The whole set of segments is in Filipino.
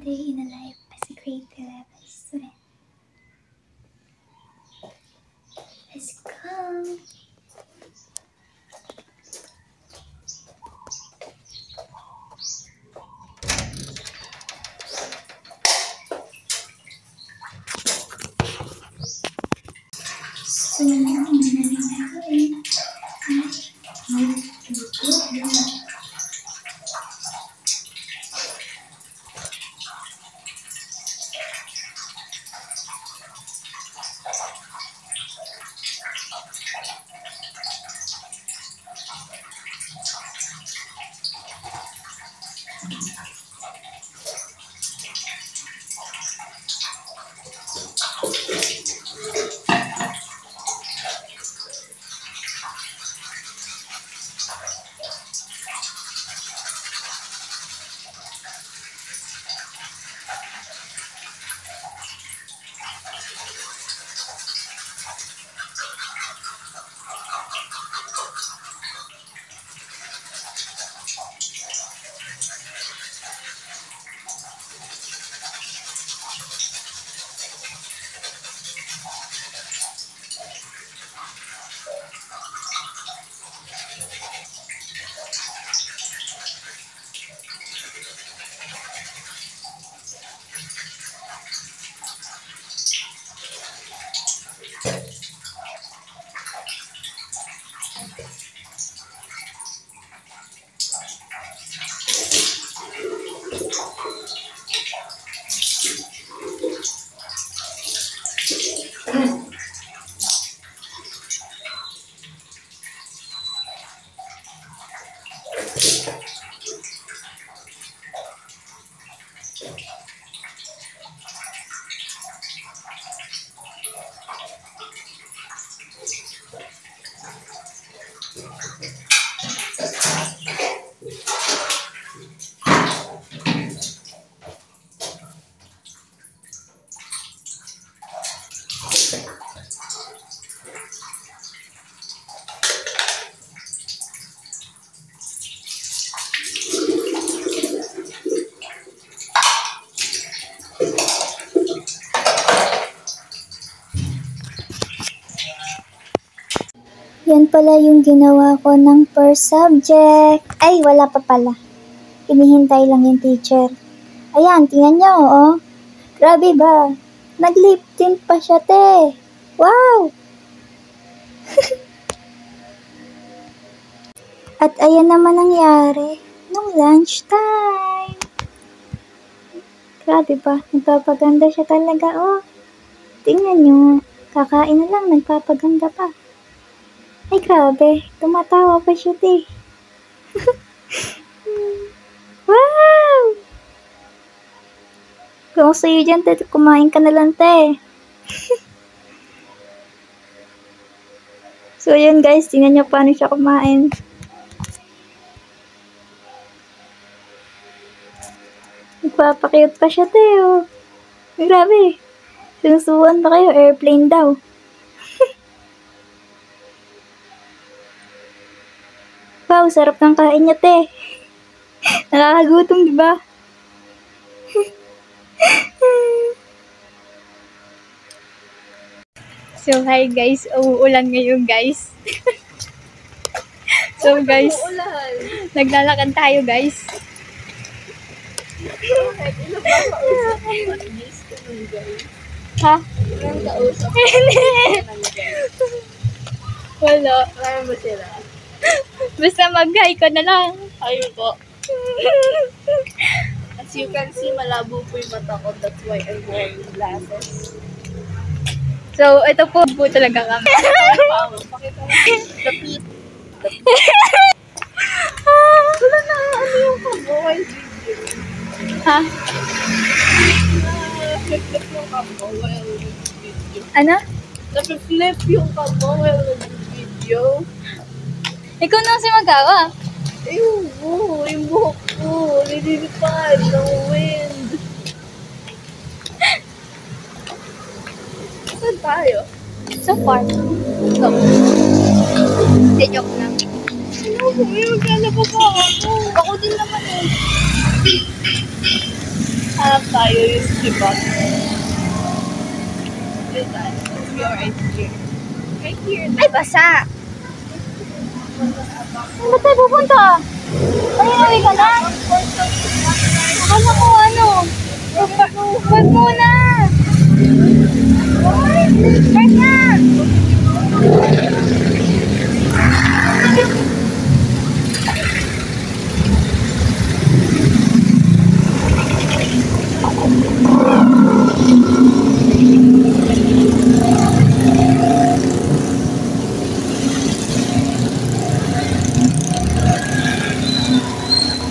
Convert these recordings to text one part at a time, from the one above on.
day in a life as a grade 11 student. Let's go! So, yan pala yung ginawa ko ng first subject. Ay, wala pa pala. Hinihintay lang yung teacher. Ayan, tingnan nyo, oh. Grabe ba? Nag-lip tint pa siya, te. Wow! At ayan naman nangyari nung lunch time. Grabe ba? Nagpapaganda siya talaga, oh. Tingnan nyo. Kakain na lang, nagpapaganda pa. Ay, grabe. Tumatawa pa siya, te. Wow! Kung sa'yo dyan, te, kumain ka na lang, te. So, yun guys. Tingnan nyo paano siya kumain. Nagpapakiyot pa siya, te, oh. Ay, grabe. Sinusuwan pa kayo. Airplane daw. Wow, sarap ng kain niya, te. Nakakagutom, di ba? So, hi guys. Uulan ngayon, guys. So, guys. Naglalakad tayo, guys. Ha? Wala. Kaya mo sila? Basta mag-hi ka na lang. Ayun po. As you can see, malabo po yung mata ko. That's why I'm wearing glasses. So, ito po talaga kami. Pakita mo. The pit. Wala na ano yung kaboy video. Ha? Flip yung kabo while nag-video. Ano? Flip yung kabo while nag-video. Ikaw na kasi magawa. Ayun po, yung buhok ko. Nililipad ng wind. Saan tayo? Sa park. So, hindi, joke lang. Ano ko? May maglalaba pa ako. Ako din naman eh. Ha? Hanap tayo yung sibat. This one. We are right here. Right here. Ay, basa! Saan tayo pupunta? Ay, uwi ka na? Akala ko ano? Wag muna! Wag na!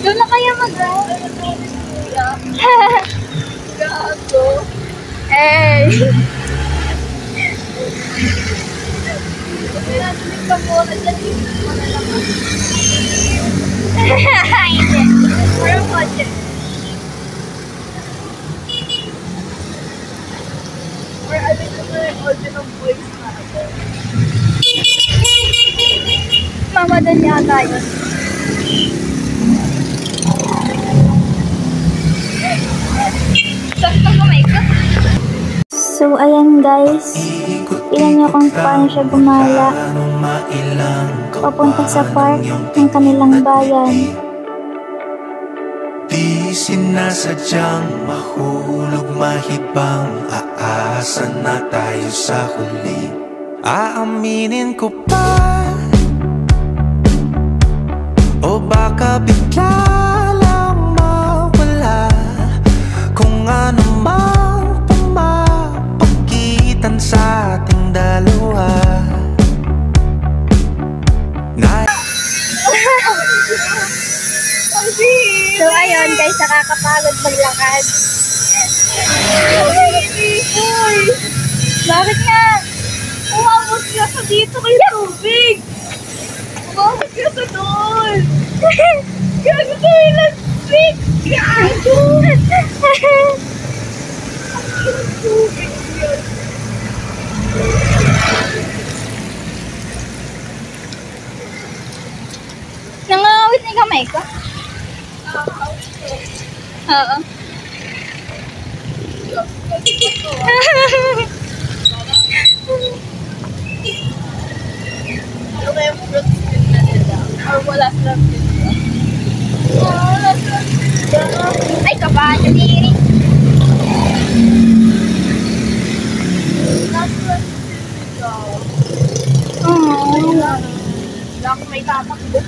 Doon na kaya mag-drive? Gago. Hey! Kaya natin yung kamuha dyan. Hindi. Parang kotse. Or ano yung audio ng voice natin. Mama doon yata yun. Sakto kamay ko. So, ayan guys. Tingnan niyo kung paano siya gumala papunta sa park ng kanilang bayan. Di sinasadyang mahulog mahibang, aasa na tayo sa huli. Aaminin ko pa, o baka bigla lang mawala kung ano mang pumapagitan sa ating dalawa. So, ayun guys, nakakapagod maglakad. Bakit nga? Umabot ka sa dito kay tubig. Umabot ka sa doon. Gago tayo lang sick. Gago. Tubig yun. Nangangawit na yung kamay ko? Oo. Ano kaya fruit skin na nila? Or wala silang nila? Wala silang nila. Ay, kabahan na diri. Natural skin nila. Oo. Wala akong may tatakbo.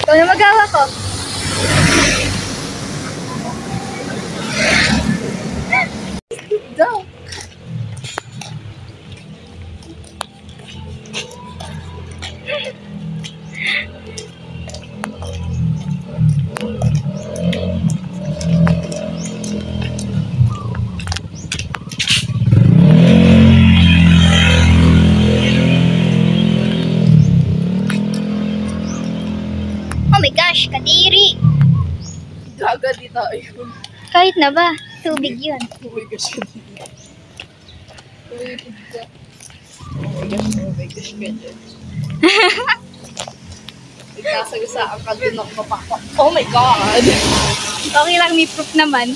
Ikaw na magawa ko. Daw. Oh my gosh, kadiri. Gaga di tayo. Kahit na ba? Tubig yun. Oh my gosh, ka dito. Tumipid ka. Oh my gosh, ka dyan. Nagkasagasaan ka dun ako mapakpak. Oh my God! Okay lang, may proof naman.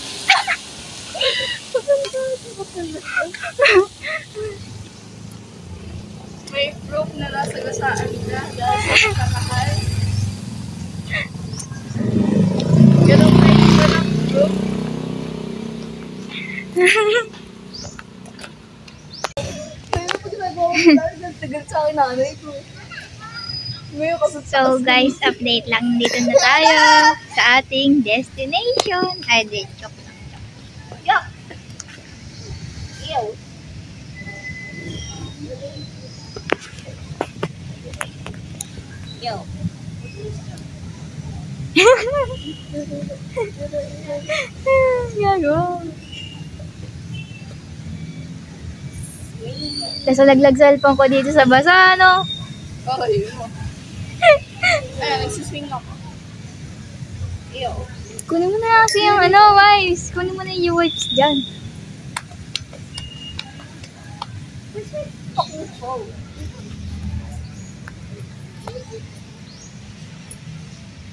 May proof na nasagasaan ka dahil sa kakahal. Ganun may iba ng proof. Kaya pag nagawa mo dahil nagtagal sa akin nanay ko. Ngayon kasot sa So guys, update lang. Dito na tayo sa ating destination. Ay, di, joke lang. Yuck! Ew! Yo. Yago. Tapos laglag cellphone ko dito sa basa, no? Oh, yun mo. Ayan, nagsiswing ako. Ew. Kunin mo na kasi yung ano, guys. Kunin mo na yung wipes dyan. Fucking phone.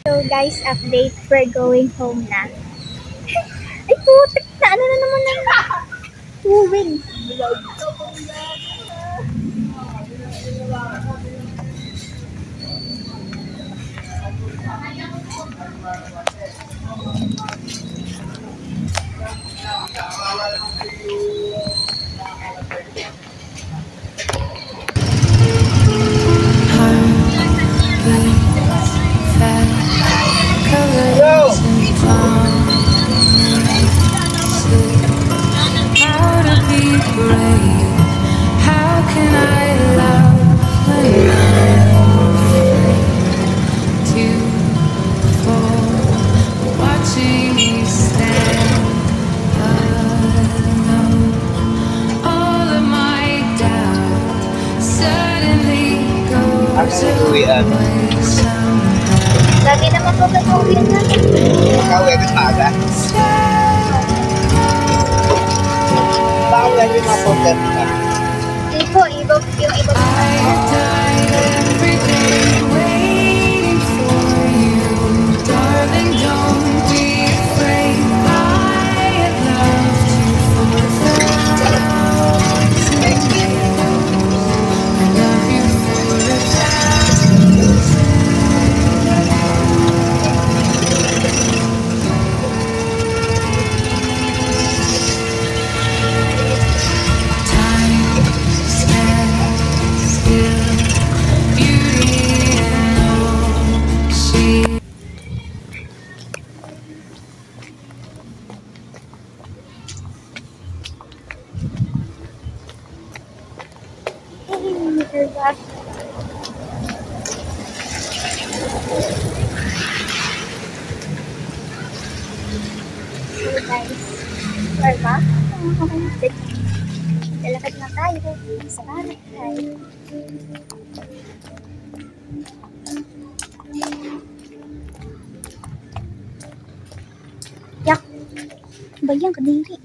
So So guys, update, we're going home na. Ay putik na, ano na naman ng tubig. Lagi naman po mag-uwi na. Ikaw, webis maaga. Bakit lang yung mga problem ka? Hindi po, yung iba po. So guys, we're back. Lalakad na tayo sa bahay. Yak! Bayang kadiri.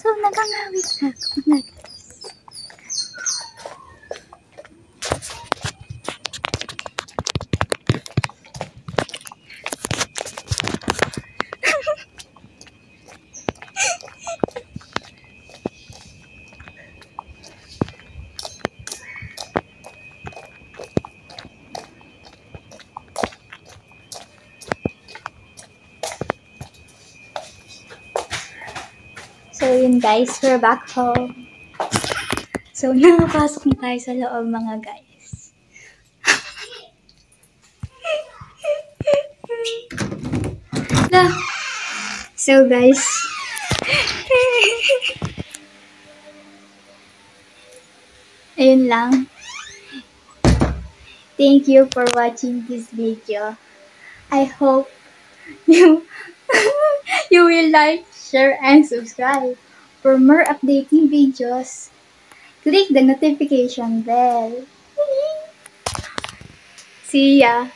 So, nagangawit na ako na guys. So yun guys, we're back home. So nakapasok na tayo sa loob mga guys. So guys, ayun lang. Thank you for watching this video. I hope you you will like, share, and subscribe. For more updating videos, click the notification bell. See ya!